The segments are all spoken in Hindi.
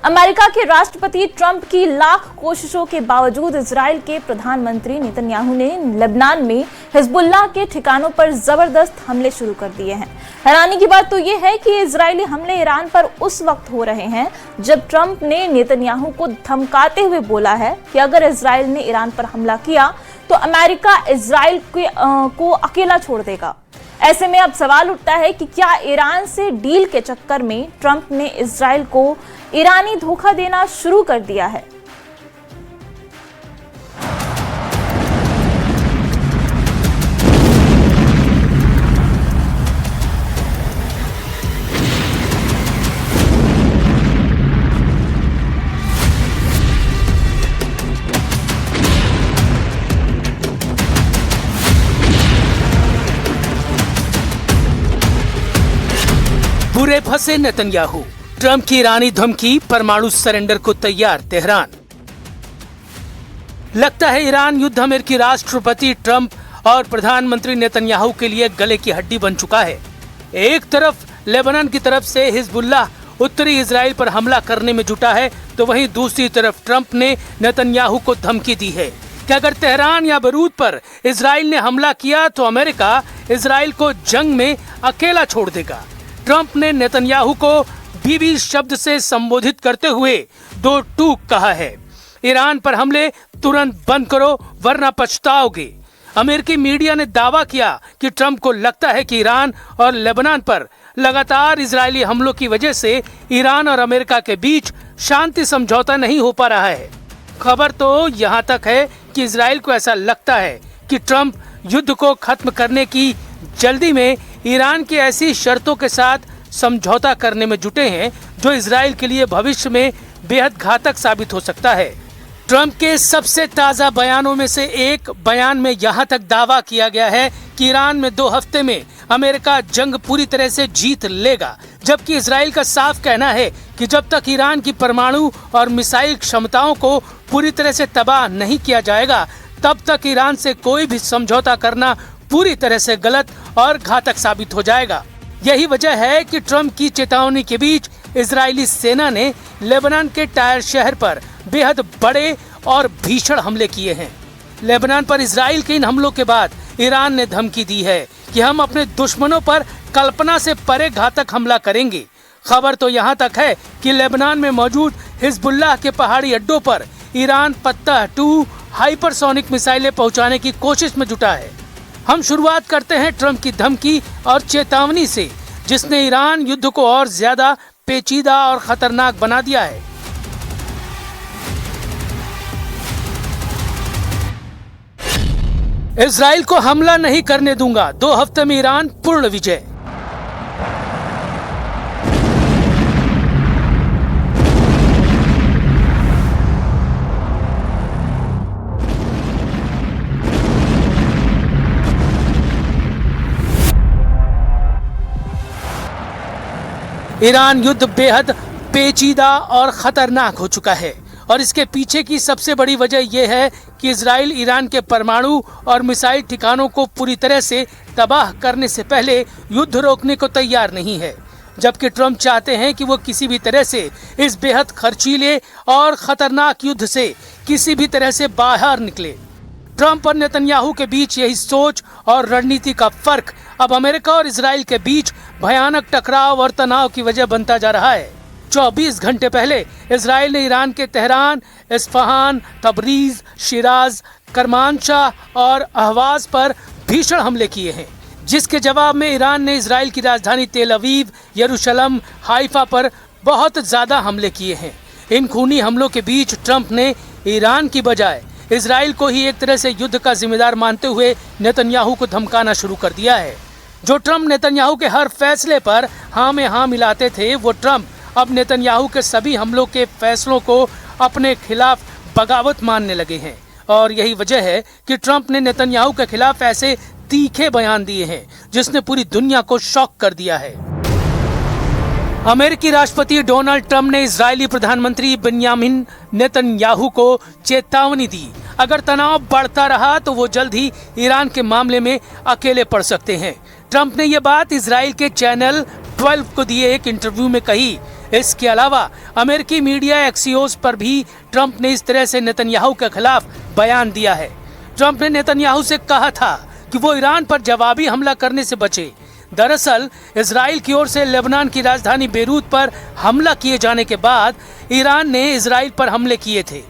अमेरिका के राष्ट्रपति ट्रंप की लाख कोशिशों के बावजूद इजराइल के प्रधानमंत्री नेतन्याहू ने लेबनान में हिजबुल्लाह के ठिकानों पर जबरदस्त हमले शुरू कर दिए हैं। हैरानी की बात तो ये है कि इजरायली हमले ईरान पर उस वक्त हो रहे हैं जब ट्रंप ने नेतन्याहू को धमकाते हुए बोला है कि अगर इजराइल ने ईरान पर हमला किया तो अमेरिका इजराइल को अकेला छोड़ देगा। ऐसे में अब सवाल उठता है कि क्या ईरान से डील के चक्कर में ट्रंप ने इजराइल को ईरानी धोखा देना शुरू कर दिया है। बुरे फंसे नेतन्याहू, ट्रंप की ईरानी धमकी, परमाणु सरेंडर को तैयार तेहरान। लगता है ईरान युद्ध अमेरिकी राष्ट्रपति ट्रंप और प्रधानमंत्री नेतन्याहू के लिए गले की हड्डी बन चुका है। एक तरफ लेबनान की तरफ से हिजबुल्लाह उत्तरी इजराइल पर हमला करने में जुटा है, तो वहीं दूसरी तरफ ट्रंप ने नेतन्याहू को धमकी दी है कि अगर तेहरान या बैरूत पर इजराइल ने हमला किया तो अमेरिका इजराइल को जंग में अकेला छोड़ देगा। ट्रंप ने नेतन्याहू को बीबी शब्द से संबोधित करते हुए दो टूक कहा है। ईरान पर हमले तुरंत बंद करो वरना पछताओगे। अमेरिकी मीडिया ने दावा किया कि ट्रंप को लगता है कि ईरान और लेबनान पर लगातार इजरायली हमलों की वजह से ईरान और अमेरिका के बीच शांति समझौता नहीं हो पा रहा है। खबर तो यहाँ तक है कि इजराइल को ऐसा लगता है कि ट्रंप युद्ध को खत्म करने की जल्दी में ईरान की ऐसी शर्तों के साथ समझौता करने में जुटे हैं जो इजराइल के लिए भविष्य में बेहद घातक साबित हो सकता है। ट्रंप के सबसे ताजा बयानों में से एक बयान में यहाँ तक दावा किया गया है कि ईरान में 2 हफ्ते में अमेरिका जंग पूरी तरह से जीत लेगा, जबकि इजराइल का साफ कहना है कि जब तक ईरान की परमाणु और मिसाइल क्षमताओं को पूरी तरह से तबाह नहीं किया जाएगा तब तक ईरान से कोई भी समझौता करना पूरी तरह से गलत और घातक साबित हो जाएगा। यही वजह है कि ट्रंप की चेतावनी के बीच इजरायली सेना ने लेबनान के टायर शहर पर बेहद बड़े और भीषण हमले किए हैं। लेबनान पर इजराइल के इन हमलों के बाद ईरान ने धमकी दी है कि हम अपने दुश्मनों पर कल्पना से परे घातक हमला करेंगे। खबर तो यहाँ तक है कि लेबनान में मौजूद हिजबुल्लाह के पहाड़ी अड्डों पर ईरान फत्तह 2 हाइपरसोनिक मिसाइलें पहुँचाने की कोशिश में जुटा है। हम शुरुआत करते हैं ट्रंप की धमकी और चेतावनी से, जिसने ईरान युद्ध को और ज्यादा पेचीदा और खतरनाक बना दिया है। इजराइल को हमला नहीं करने दूंगा, 2 हफ्ते में ईरान पूर्ण विजय। ईरान युद्ध बेहद पेचीदा और खतरनाक हो चुका है और इसके पीछे की सबसे बड़ी वजह यह है कि इजराइल ईरान के परमाणु और मिसाइल ठिकानों को पूरी तरह से तबाह करने से पहले युद्ध रोकने को तैयार नहीं है, जबकि ट्रंप चाहते हैं कि वो किसी भी तरह से इस बेहद खर्चीले और खतरनाक युद्ध से किसी भी तरह से बाहर निकले। ट्रंप और नेतन्याहू के बीच यही सोच और रणनीति का फर्क अब अमेरिका और इजराइल के बीच भयानक टकराव और तनाव की वजह बनता जा रहा है। 24 घंटे पहले इजराइल ने ईरान के Tehran, Isfahan, Tabriz, Siraj, Kermanshah और अहवाज पर भीषण हमले किए हैं, जिसके जवाब में ईरान ने इजराइल की राजधानी तेल अवीव, यरूशलेम, हाइफा पर बहुत ज्यादा हमले किए हैं। इन खूनी हमलों के बीच ट्रंप ने ईरान की बजाय इजराइल को ही एक तरह से युद्ध का जिम्मेदार मानते हुए नेतन्याहू को धमकाना शुरू कर दिया है। जो ट्रंप नेतन्याहू के हर फैसले पर हाँ में हाँ मिलाते थे, वो ट्रंप अब नेतन्याहू के सभी हमलों के फैसलों को अपने खिलाफ बगावत मानने लगे हैं। और यही वजह है कि ट्रंप ने नेतन्याहू के खिलाफ ऐसे तीखे बयान दिए हैं जिसने पूरी दुनिया को शॉक कर दिया है। अमेरिकी राष्ट्रपति डोनाल्ड ट्रंप ने इजरायली प्रधानमंत्री बेंयामिन नेतन्याहू को चेतावनी दी, अगर तनाव बढ़ता रहा तो वो जल्द ही ईरान के मामले में अकेले पड़ सकते हैं। ट्रंप ने ये बात इजराइल के चैनल 12 को दिए एक इंटरव्यू में कही। इसके अलावा अमेरिकी मीडिया एक्सियोस पर भी ट्रंप ने इस तरह से नेतन्याहू के खिलाफ बयान दिया है। ट्रंप ने नेतन्याहू से कहा था कि वो ईरान पर जवाबी हमला करने से बचे। दरअसल इजराइल की ओर से लेबनान की राजधानी बेरूत पर हमला किए जाने के बाद ईरान ने इजराइल पर हमले किए थे।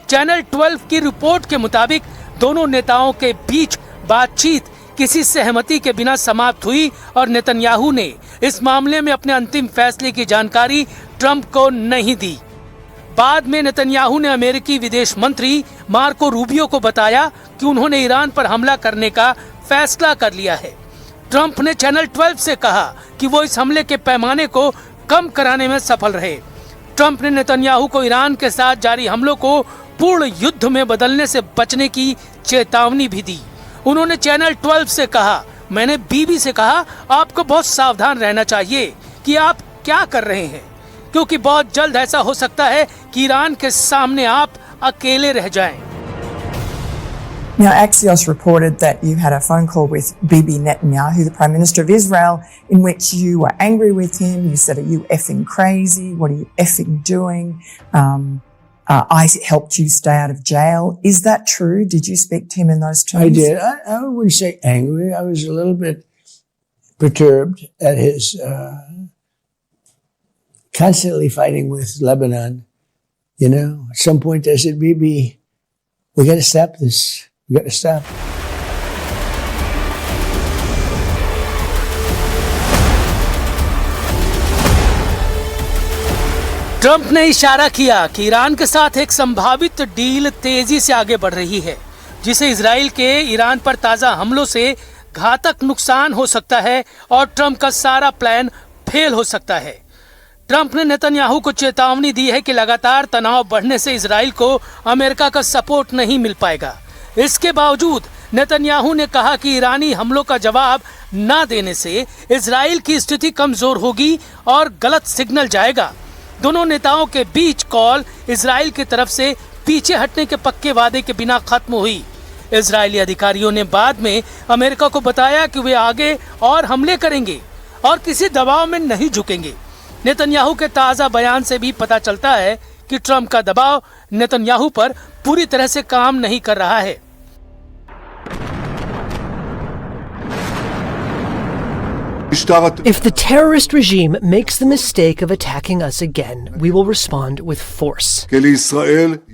चैनल 12 की रिपोर्ट के मुताबिक दोनों नेताओं के बीच बातचीत किसी सहमति के बिना समाप्त हुई और नेतन्याहू ने इस मामले में अपने अंतिम फैसले की जानकारी ट्रंप को नहीं दी। बाद में नेतन्याहू ने अमेरिकी विदेश मंत्री मार्को रूबियो को बताया कि उन्होंने ईरान पर हमला करने का फैसला कर लिया है। ट्रंप ने चैनल 12 से कहा कि वो इस हमले के पैमाने को कम कराने में सफल रहे। ट्रंप ने नेतन्याहू को ईरान के साथ जारी हमलों को पूर्ण युद्ध में बदलने से बचने की चेतावनी भी दी। उन्होंने चैनल 12 से कहा, मैंने बीबी से कहा आपको बहुत सावधान रहना चाहिए कि आप क्या कर रहे हैं, क्योंकि बहुत जल्द ऐसा हो सकता है कि ईरान के सामने आप अकेले रह जाएं। Now, Axios reported that you had a phone call with Bibi Netanyahu, the Prime Minister of Israel, in which you were angry with him. You said, are you effing crazy? What are you effing doing? I helped you stay out of jail. Is that true? Did you speak to him in those terms? I did. I wouldn't say angry. I was a little bit perturbed at his constantly fighting with Lebanon. You know, at some point I said, Bibi, we got to stop this. We got to stop. Trump ने इशारा किया कि ईरान के साथ एक संभावित डील तेजी से आगे बढ़ रही है, जिसे इजराइल के ईरान पर ताजा हमलों से घातक नुकसान हो सकता है और ट्रंप का सारा प्लान फेल हो सकता है। ट्रंप ने नेतन्याहू को चेतावनी दी है कि लगातार तनाव बढ़ने से इजराइल को अमेरिका का सपोर्ट नहीं मिल पाएगा। इसके बावजूद नेतन्याहू ने कहा कि ईरानी हमलों का जवाब न देने से इजराइल की स्थिति कमजोर होगी और गलत सिग्नल जाएगा। दोनों नेताओं के बीच कॉल इजराइल की तरफ से पीछे हटने के पक्के वादे के बिना खत्म हुई। इजरायली अधिकारियों ने बाद में अमेरिका को बताया कि वे आगे और हमले करेंगे और किसी दबाव में नहीं झुकेंगे। नेतन्याहू के ताज़ा बयान से भी पता चलता है कि ट्रंप का दबाव नेतन्याहू पर पूरी तरह से काम नहीं कर रहा है। If the terrorist regime makes the mistake of attacking us again, we will respond with force.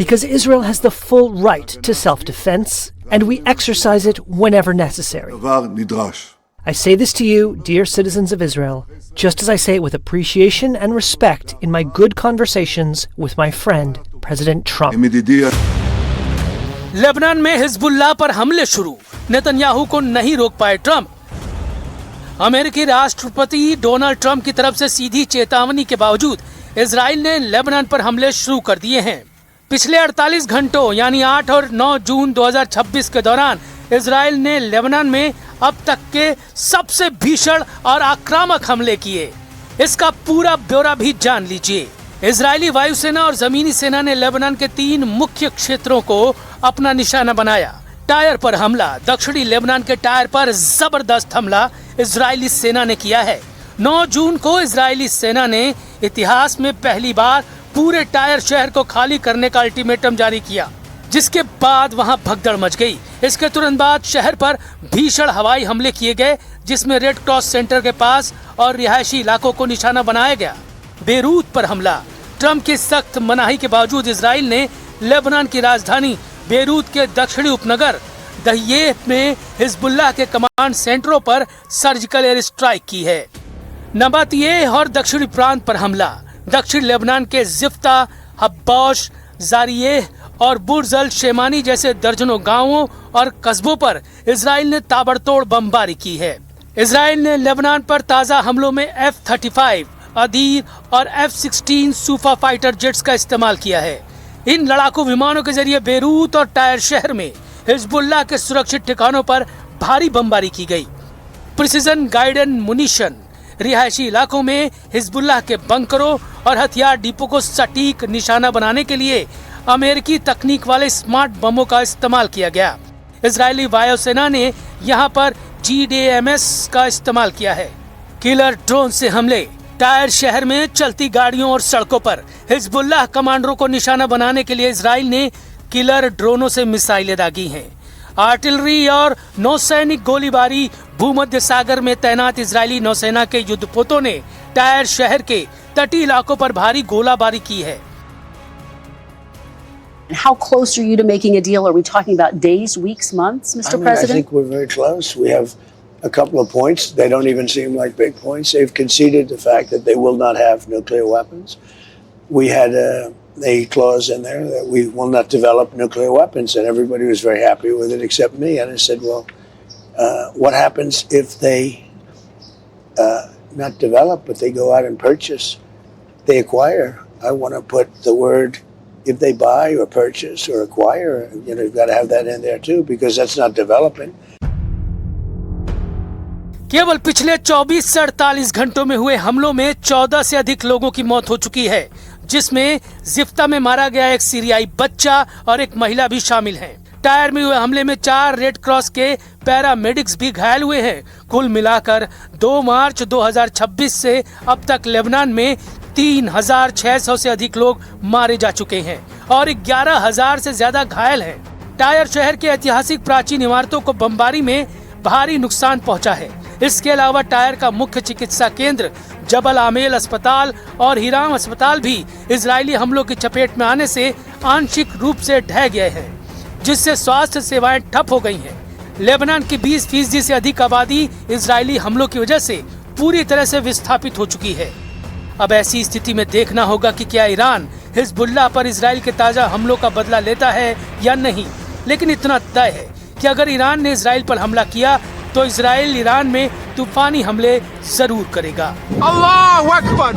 Because Israel has the full right to self-defense, and we exercise it whenever necessary. I say this to you, dear citizens of Israel, just as I say it with appreciation and respect in my good conversations with my friend, President Trump. Lebanon में हिजबुल्लाह पर हमले शुरू, नेतन्याहू को नहीं रोक पाए ट्रंप। अमेरिकी राष्ट्रपति डोनाल्ड ट्रंप की तरफ से सीधी चेतावनी के बावजूद इजराइल ने लेबनान पर हमले शुरू कर दिए हैं। पिछले 48 घंटों यानी 8 और 9 जून 2026 के दौरान इजराइल ने लेबनान में अब तक के सबसे भीषण और आक्रामक हमले किए। इसका पूरा ब्यौरा भी जान लीजिए। इजरायली वायुसेना और जमीनी सेना ने लेबनान के 3 मुख्य क्षेत्रों को अपना निशाना बनाया। टायर पर हमला, दक्षिणी लेबनान के टायर पर जबरदस्त हमला इजरायली सेना ने किया है। 9 जून को इजरायली सेना ने इतिहास में पहली बार पूरे टायर शहर को खाली करने का अल्टीमेटम जारी किया, जिसके बाद वहां भगदड़ मच गई। इसके तुरंत बाद शहर पर भीषण हवाई हमले किए गए, जिसमें रेड क्रॉस सेंटर के पास और रिहायशी इलाकों को निशाना बनाया गया। बेरूत पर हमला, ट्रंप की सख्त मनाही के बावजूद इजराइल ने लेबनान की राजधानी बेरूत के दक्षिणी उपनगर दहियेह में हिजबुल्लाह के कमांड सेंटरों पर सर्जिकल एयर स्ट्राइक की है। नबातियेह और दक्षिणी प्रांत पर हमला, दक्षिण लेबनान के जिफ्ता, हब्बौश, जारियेह और बुर्ज अल शेमानी जैसे दर्जनों गांवों और कस्बों पर इजराइल ने ताबड़तोड़ बमबारी की है। इजराइल ने लेबनान पर ताज़ा हमलों में F-35, अदीर और F-16 सूफा फाइटर जेट्स का इस्तेमाल किया है। इन लड़ाकू विमानों के जरिए बेरूत और टायर शहर में हिजबुल्लाह के सुरक्षित ठिकानों पर भारी बमबारी की गई। प्रिसीजन गाइडेड मुनीशन, रिहायशी इलाकों में हिजबुल्लाह के बंकरों और हथियार डिपो को सटीक निशाना बनाने के लिए अमेरिकी तकनीक वाले स्मार्ट बमों का इस्तेमाल किया गया। इजरायली वायुसेना ने यहां पर GDAMS का इस्तेमाल किया है। किलर ड्रोन से हमले, टायर शहर में चलती गाड़ियों और सड़कों पर हिजबुल्लाह कमांडरों को निशाना बनाने के लिए इजराइल ने किलर ड्रोनों से मिसाइलें दागी हैं। आर्टिलरी और नौसैनिक गोलीबारी, भूमध्य सागर में तैनात इजरायली नौसेना के युद्धपोतों ने टायर शहर के तटीय इलाकों पर भारी गोलाबारी की है। How close are you to making a deal? Are we talking about days, weeks, months, Mr. President? I think we're very close. We have a couple of points. They don't even seem like big points. They've conceded the fact that they will not have nuclear weapons. We had a clause in there that we will not develop nuclear weapons, and everybody was very happy with it except me. And I said, well, what happens if they not develop, but they go out and purchase, they acquire? I want to put the word, if they buy or purchase or acquire, you've got to have that in there too, because that's not developing. केवल पिछले 24 से 48 घंटों में हुए हमलों में 14 से अधिक लोगों की मौत हो चुकी है, जिसमें जिफ्ता में मारा गया एक सीरियाई बच्चा और एक महिला भी शामिल हैं। टायर में हुए हमले में 4 रेड क्रॉस के पैरामेडिक्स भी घायल हुए हैं। कुल मिलाकर 2 मार्च 2026 से अब तक लेबनान में 3600 से अधिक लोग मारे जा चुके हैं और 11,000 से ज्यादा घायल हैं। टायर शहर के ऐतिहासिक प्राचीन इमारतों को बमबारी में भारी नुकसान पहुंचा है। इसके अलावा टायर का मुख्य चिकित्सा केंद्र जबल आमेल अस्पताल और हिराम अस्पताल भी इजरायली हमलों की चपेट में आने से आंशिक रूप से ढह गए हैं, जिससे स्वास्थ्य सेवाएं ठप हो गई हैं। लेबनान की 20% से अधिक आबादी इजरायली हमलों की वजह से पूरी तरह से विस्थापित हो चुकी है। अब ऐसी स्थिति में देखना होगा कि क्या ईरान हिजबुल्लाह पर इजराइल के ताजा हमलों का बदला लेता है या नहीं। लेकिन इतना तय है कि अगर ईरान ने इजराइल पर हमला किया तो इजराइल ईरान में तूफानी हमले जरूर करेगा। अल्लाहु अकबर।